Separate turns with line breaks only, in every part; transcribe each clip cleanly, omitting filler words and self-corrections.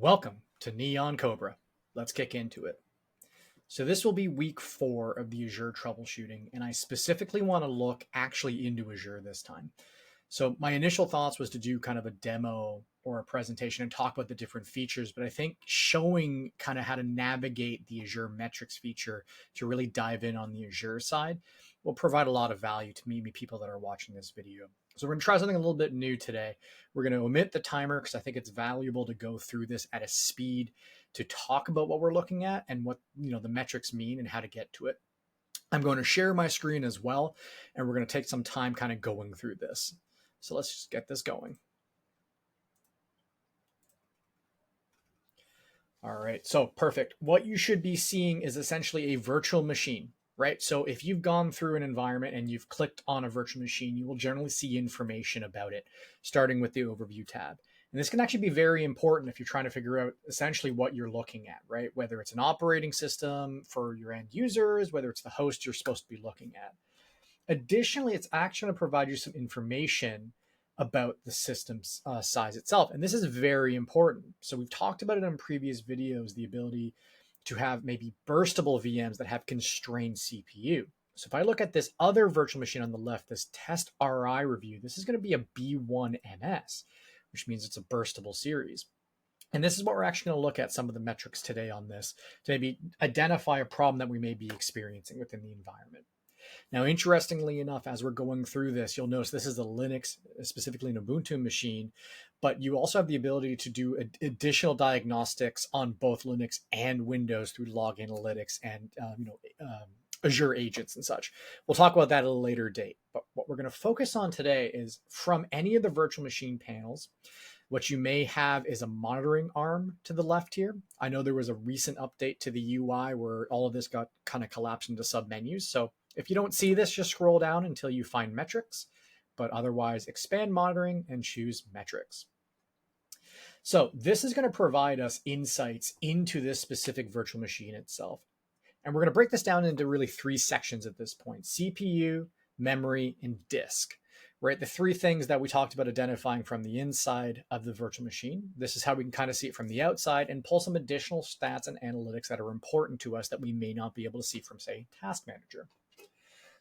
Welcome to Neon Cobra. Let's kick into it. So this will be week 4 of the Azure troubleshooting, and I specifically want to look actually into Azure this time. So my initial thoughts was to do kind of a demo or a presentation and talk about the different features, but I think showing kind of how to navigate the Azure Metrics feature to really dive in on the Azure side will provide a lot of value to maybe people that are watching this video. So we're going to try something a little bit new today. We're going to omit the timer because I think it's valuable to go through this at a speed to talk about what we're looking at and what the metrics mean and how to get to it. I'm going to share my screen as well, and we're going to take some time kind of going through this. So let's just get this going. All right, so perfect. What you should be seeing is essentially a virtual machine, right? So if you've gone through an environment and you've clicked on a virtual machine, you will generally see information about it, starting with the overview tab. And this can actually be very important if you're trying to figure out essentially what you're looking at, right? Whether it's an operating system for your end users, whether it's the host you're supposed to be looking at. Additionally, it's actually going to provide you some information about the system's size itself. And this is very important. So we've talked about it in previous videos, the ability to have maybe burstable VMs that have constrained CPU. So if I look at this other virtual machine on the left, this test RI review, this is going to be a B1MS, which means it's a burstable series. And this is what we're actually going to look at some of the metrics today on this to maybe identify a problem that we may be experiencing within the environment. Now, interestingly enough, as we're going through this, you'll notice this is a Linux, specifically an Ubuntu machine, but you also have the ability to do additional diagnostics on both Linux and Windows through log analytics and Azure agents and such. We'll talk about that at a later date. But what we're going to focus on today is from any of the virtual machine panels, what you may have is a monitoring arm to the left here. I know there was a recent update to the UI where all of this got kind of collapsed into submenus. So if you don't see this, just scroll down until you find metrics, but otherwise expand monitoring and choose metrics. So this is going to provide us insights into this specific virtual machine itself. And we're going to break this down into really 3 sections at this point: CPU, memory, and disk. Right, the 3 things that we talked about identifying from the inside of the virtual machine. This is how we can kind of see it from the outside and pull some additional stats and analytics that are important to us that we may not be able to see from, say, Task Manager.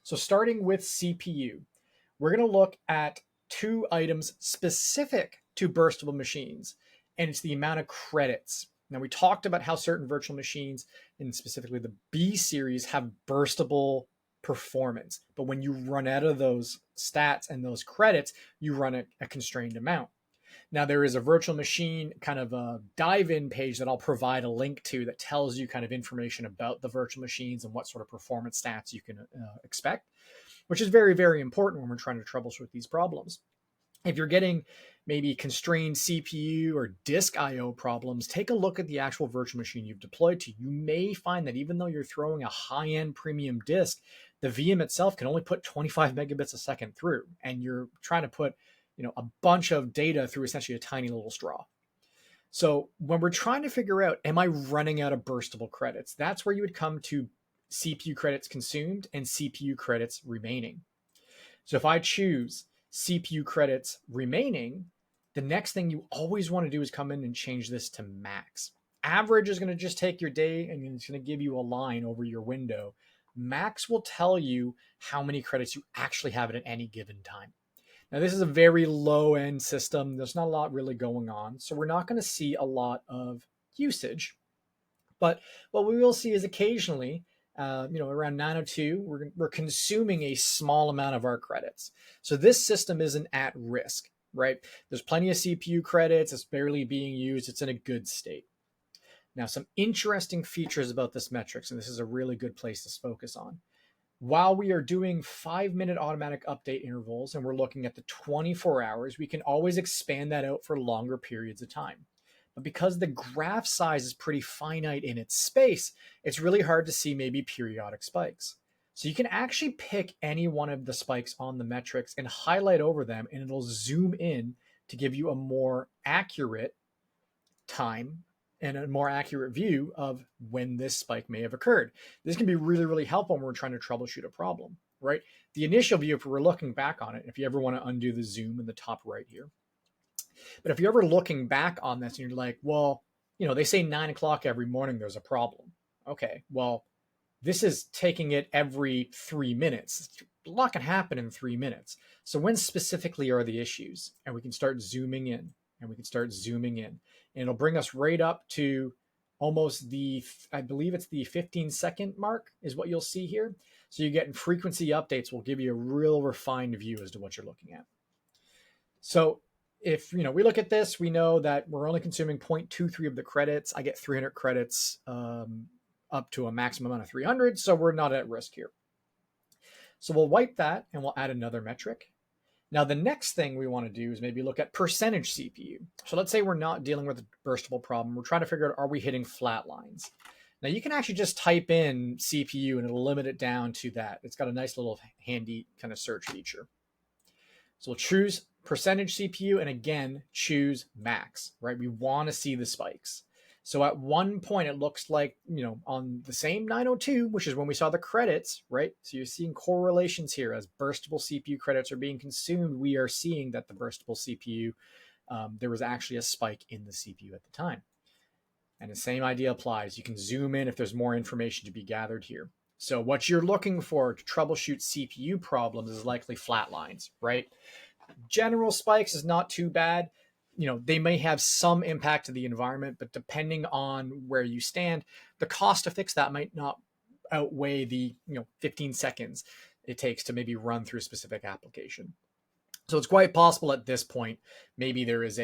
So starting with CPU, we're going to look at 2 items specific to burstable machines, and it's the amount of credits. Now, we talked about how certain virtual machines, and specifically the B series, have burstable performance. But when you run out of those stats and those credits, you run a constrained amount. Now, there is a virtual machine kind of a dive-in page that I'll provide a link to that tells you kind of information about the virtual machines and what sort of performance stats you can expect, which is very, very important when we're trying to troubleshoot these problems. If you're getting maybe constrained CPU or disk IO problems, take a look at the actual virtual machine you've deployed to. You may find that even though you're throwing a high-end premium disk, the VM itself can only put 25 megabits a second through, and you're trying to put a bunch of data through essentially a tiny little straw. So when we're trying to figure out, am I running out of burstable credits? That's where you would come to CPU credits consumed and CPU credits remaining. So if I choose CPU credits remaining, the next thing you always want to do is come in and change this to max. Average is going to just take your day and it's going to give you a line over your window. Max will tell you how many credits you actually have at any given time. Now, this is a very low-end system. There's not a lot really going on, so we're not going to see a lot of usage. But what we will see is occasionally, around 902, we're consuming a small amount of our credits. So this system isn't at risk, right? There's plenty of CPU credits. It's barely being used. It's in a good state. Now, some interesting features about this metrics, and this is a really good place to focus on. While we are doing 5-minute automatic update intervals and we're looking at the 24 hours, we can always expand that out for longer periods of time. But because the graph size is pretty finite in its space, it's really hard to see maybe periodic spikes. So you can actually pick any one of the spikes on the metrics and highlight over them, and it'll zoom in to give you a more accurate time and a more accurate view of when this spike may have occurred. This can be really, really helpful when we're trying to troubleshoot a problem, right? The initial view, if we're looking back on it, if you ever want to undo the zoom in the top right here, but if you're ever looking back on this and you're like, well, They say 9 o'clock every morning there's a problem. Okay, well, this is taking it every 3 minutes. A lot can happen in 3 minutes. So when specifically are the issues? And we can start zooming in and we can start zooming in. And it'll bring us right up to almost I believe it's the 15-second mark is what you'll see here. So you're getting frequency updates will give you a real refined view as to what you're looking at. So if we look at this, we know that we're only consuming 0.23 of the credits. I get 300 credits up to a maximum amount of 300, so we're not at risk here. So we'll wipe that and we'll add another metric. Now the next thing we want to do is maybe look at percentage CPU. So let's say we're not dealing with a burstable problem. We're trying to figure out, are we hitting flat lines? Now you can actually just type in CPU and it'll limit it down to that. It's got a nice little handy kind of search feature. So we'll choose percentage CPU and again, choose max, right? We want to see the spikes. So at one point, it looks like, on the same 902, which is when we saw the credits, right? So you're seeing correlations here as burstable CPU credits are being consumed. We are seeing that the burstable CPU, there was actually a spike in the CPU at the time. And the same idea applies. You can zoom in if there's more information to be gathered here. So what you're looking for to troubleshoot CPU problems is likely flat lines, right? General spikes is not too bad. They may have some impact to the environment, but depending on where you stand, the cost to fix that might not outweigh the 15 seconds it takes to maybe run through a specific application. So it's quite possible at this point, maybe there is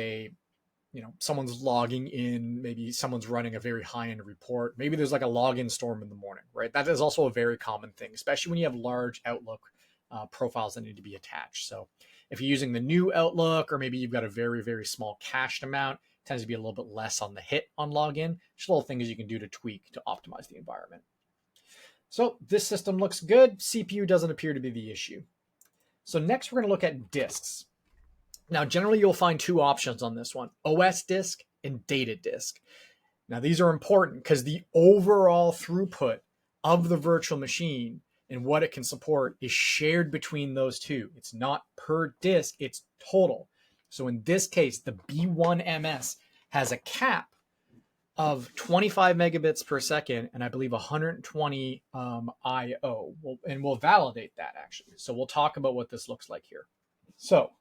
someone's logging in, maybe someone's running a very high-end report. Maybe there's like a login storm in the morning, right? That is also a very common thing, especially when you have large Outlook profiles that need to be attached. So if you're using the new Outlook, or maybe you've got a very, very small cached amount, it tends to be a little bit less on the hit on login. Just little things you can do to tweak to optimize the environment. So this system looks good. CPU doesn't appear to be the issue. So next we're going to look at disks. Now, generally you'll find two options on this one, OS disk and data disk. Now these are important because the overall throughput of the virtual machine and what it can support is shared between those two. It's not per disk, it's total. So in this case, the B1MS has a cap of 25 megabits per second, and I believe 120 IO. And we'll validate that actually. So we'll talk about what this looks like here. So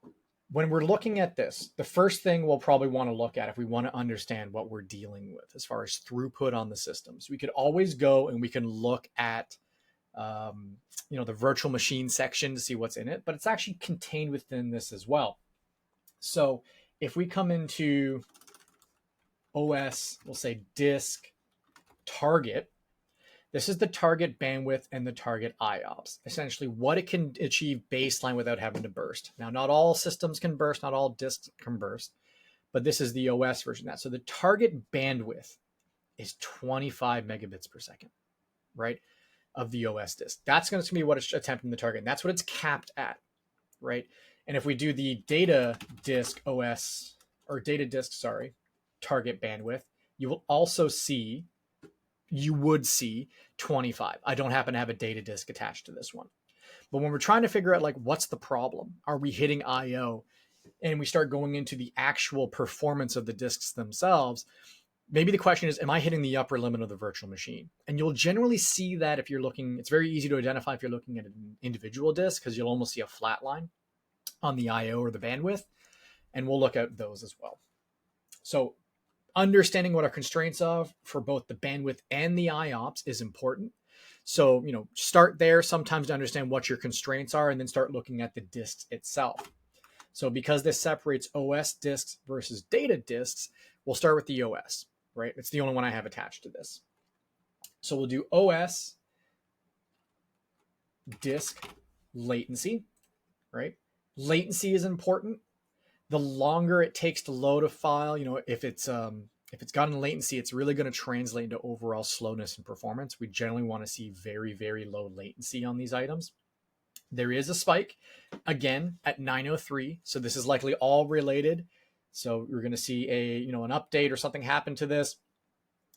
when we're looking at this, the first thing we'll probably want to look at if we want to understand what we're dealing with as far as throughput on the systems, we could always go and we can look at the virtual machine section to see what's in it, but it's actually contained within this as well. So if we come into OS, we'll say disk target, this is the target bandwidth and the target IOPS, essentially what it can achieve baseline without having to burst. Now, not all systems can burst, not all disks can burst, but this is the OS version of that. So the target bandwidth is 25 megabits per second, right, of the OS disk. That's going to be what it's attempting to target. And that's what it's capped at, right? And if we do the data disk OS, or data disk, sorry, target bandwidth, you would see 25. I don't happen to have a data disk attached to this one. But when we're trying to figure out what's the problem, are we hitting IO? And we start going into the actual performance of the disks themselves, maybe the question is, am I hitting the upper limit of the virtual machine? And you'll generally see that if you're looking, it's very easy to identify if you're looking at an individual disk, because you'll almost see a flat line on the IO or the bandwidth. And we'll look at those as well. So understanding what our constraints are for both the bandwidth and the IOPS is important. So, start there sometimes to understand what your constraints are and then start looking at the disk itself. So because this separates OS disks versus data disks, we'll start with the OS, right? It's the only one I have attached to this. So we'll do OS disk latency, right? Latency is important. The longer it takes to load a file, if it's gotten latency, it's really going to translate into overall slowness and performance. We generally want to see very, very low latency on these items. There is a spike, again, at 903. So this is likely all related. So you're going to see an update or something happen to this.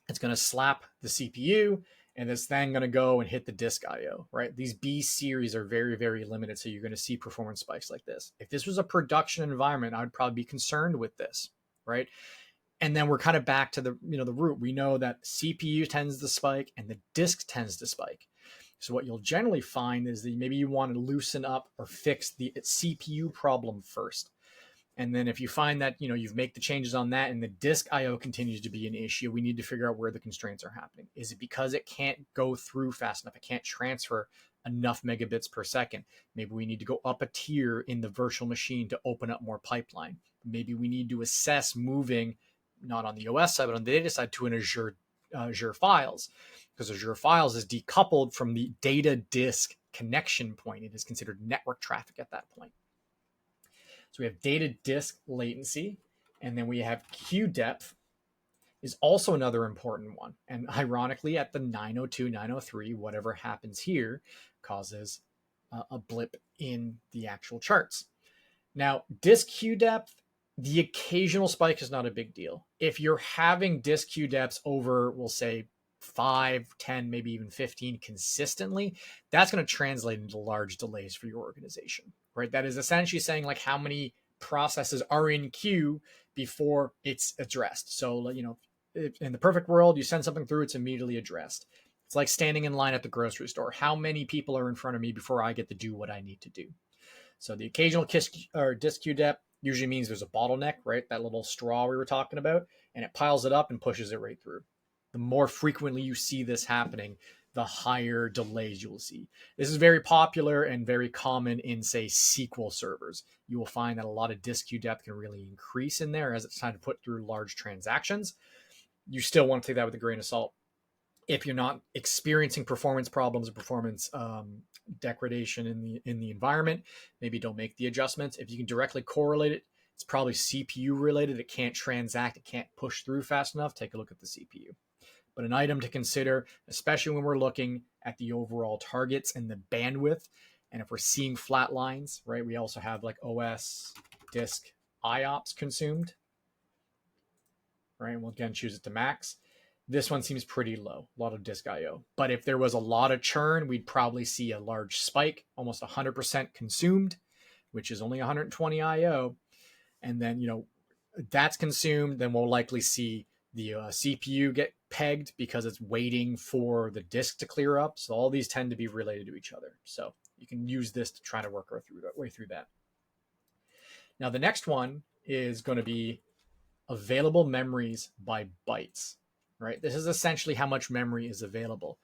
It's going to slap the CPU, and it's then going to go and hit the disk IO, right? These B series are very, very limited. So you're going to see performance spikes like this. If this was a production environment, I would probably be concerned with this, right? And then we're kind of back to the root. We know that CPU tends to spike and the disk tends to spike. So what you'll generally find is that maybe you want to loosen up or fix the CPU problem first. And then if you find that, you've made the changes on that and the disk IO continues to be an issue, we need to figure out where the constraints are happening. Is it because it can't go through fast enough? It can't transfer enough megabits per second. Maybe we need to go up a tier in the virtual machine to open up more pipeline. Maybe we need to assess moving, not on the OS side, but on the data side, to an Azure Files, because Azure Files is decoupled from the data disk connection point. It is considered network traffic at that point. So we have data disk latency, and then we have queue depth is also another important one. And ironically, at the 902, 903, whatever happens here causes a blip in the actual charts. Now, disk queue depth, the occasional spike is not a big deal. If you're having disk queue depths over, we'll say 5, 10, maybe even 15 consistently, that's going to translate into large delays for your organization, right? That is essentially saying like how many processes are in queue before it's addressed. So, in the perfect world, you send something through, it's immediately addressed. It's like standing in line at the grocery store. How many people are in front of me before I get to do what I need to do? So the occasional disk queue depth usually means there's a bottleneck, right? That little straw we were talking about, and it piles it up and pushes it right through. The more frequently you see this happening, the higher delays you will see. This is very popular and very common in, say, SQL servers. You will find that a lot of disk queue depth can really increase in there as it's time to put through large transactions. You still want to take that with a grain of salt. If you're not experiencing performance problems or performance degradation in the environment, maybe don't make the adjustments. If you can directly correlate it, it's probably CPU related. It can't transact, it can't push through fast enough. Take a look at the CPU. But an item to consider, especially when we're looking at the overall targets and the bandwidth. And if we're seeing flat lines, right, we also have like OS, disk, IOPS consumed, right? And we'll again choose it to max. This one seems pretty low, a lot of disk IO. But if there was a lot of churn, we'd probably see a large spike, almost 100% consumed, which is only 120 IO. And then, that's consumed, then we'll likely see the CPU get pegged because it's waiting for the disk to clear up. So all these tend to be related to each other. So you can use this to try to work our way through that. Now, the next one is going to be available memories by bytes, right? This is essentially how much memory is available.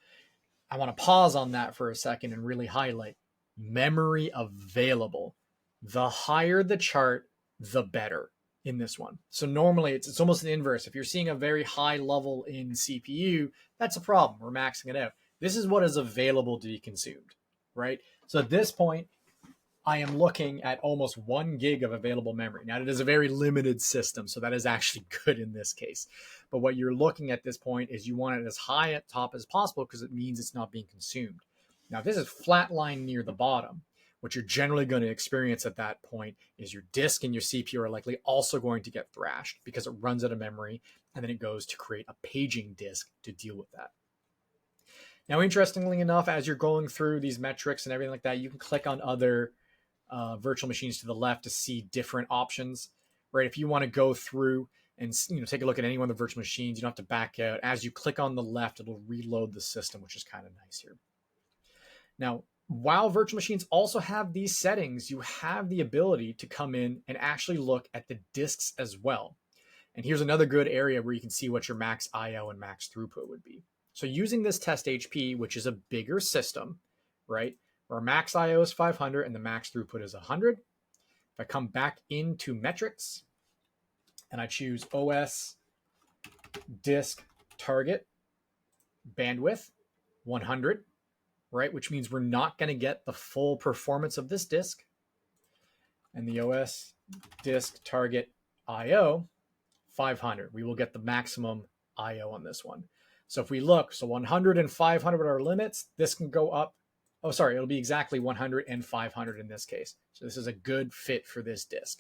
I want to pause on that for a second and really highlight memory available. The higher the chart, the better in this one. So normally it's almost the inverse. If you're seeing a very high level in CPU, that's a problem. We're maxing it out. This is what is available to be consumed, right? So at this point, I am looking at almost 1 gig of available memory. Now, it is a very limited system, so that is actually good in this case. But what you're looking at this point is you want it as high at top as possible because it means it's not being consumed. Now, if this is flatline near the bottom, what you're generally going to experience at that point is your disk and your CPU are likely also going to get thrashed because it runs out of memory, and then it goes to create a paging disk to deal with that. Now, interestingly enough, as you're going through these metrics and everything like that, you can click on other virtual machines to the left to see different options, right? If you want to go through and take a look at any one of the virtual machines, you don't have to back out. As you click on the left, it'll reload the system, which is kind of nice here. Now, while virtual machines also have these settings, you have the ability to come in and actually look at the disks as well. And here's another good area where you can see what your max IO and max throughput would be. So using this test HP, which is a bigger system, right? Where max IO is 500 and the max throughput is 100. If I come back into metrics and I choose OS disk target bandwidth 100, right? Which means we're not going to get the full performance of this disk. And the OS disk target IO 500. We will get the maximum IO on this one. So if we look, so 100 and 500 are our limits. This can go up. Oh, sorry, it'll be exactly 100 and 500 in this case. So this is a good fit for this disk.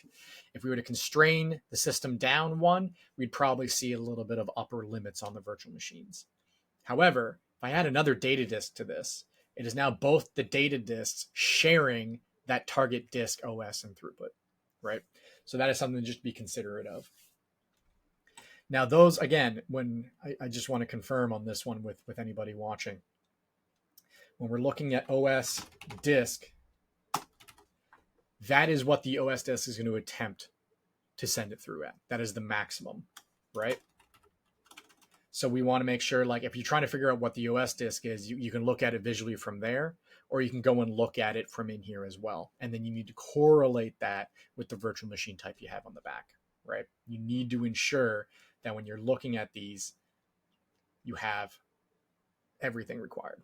If we were to constrain the system down one, we'd probably see a little bit of upper limits on the virtual machines. However, if I add another data disk to this, it is now both the data disks sharing that target disk OS and throughput, right? So that is something to just be considerate of. Now those, again, when I just want to confirm on this one with anybody watching, when we're looking at OS disk, that is what the OS disk is going to attempt to send it through at. That is the maximum, right? So we want to make sure, like, if you're trying to figure out what the OS disk is, you can look at it visually from there, or you can go and look at it from in here as well. And then you need to correlate that with the virtual machine type you have on the back, right? You need to ensure that when you're looking at these, you have everything required,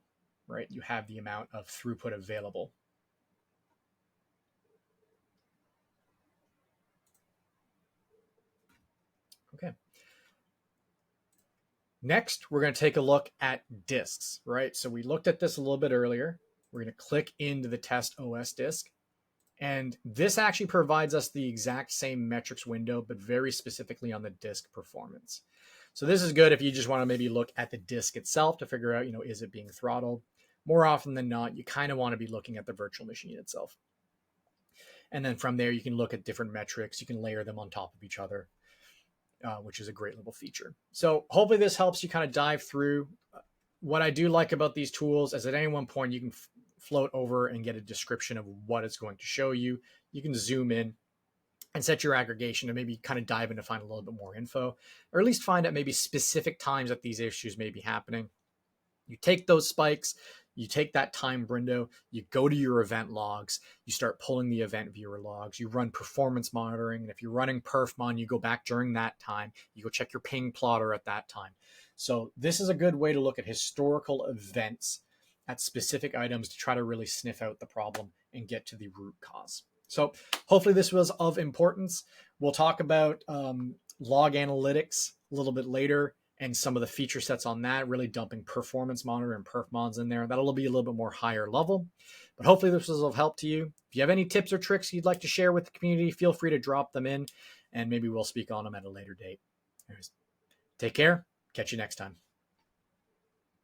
right? You have the amount of throughput available. Okay. Next, we're going to take a look at disks, right? So we looked at this a little bit earlier. We're going to click into the test OS disk. And this actually provides us the exact same metrics window, but very specifically on the disk performance. So this is good if you just want to maybe look at the disk itself to figure out, is it being throttled? More often than not, you kind of want to be looking at the virtual machine itself. And then from there, you can look at different metrics. You can layer them on top of each other, which is a great little feature. So hopefully this helps you kind of dive through. What I do like about these tools is at any one point, you can float over and get a description of what it's going to show you. You can zoom in and set your aggregation and maybe kind of dive in to find a little bit more info, or at least find out maybe specific times that these issues may be happening. You take those spikes, you take that time window, you go to your event logs, you start pulling the event viewer logs, you run performance monitoring. And if you're running perfmon, you go back during that time, you go check your ping plotter at that time. So this is a good way to look at historical events at specific items to try to really sniff out the problem and get to the root cause. So hopefully this was of importance. We'll talk about log analytics a little bit later and some of the feature sets on that, really dumping performance monitor and perfmons in there. That'll be a little bit more higher level, but hopefully this was of help to you. If you have any tips or tricks you'd like to share with the community, feel free to drop them in and maybe we'll speak on them at a later date. Anyways, take care. Catch you next time.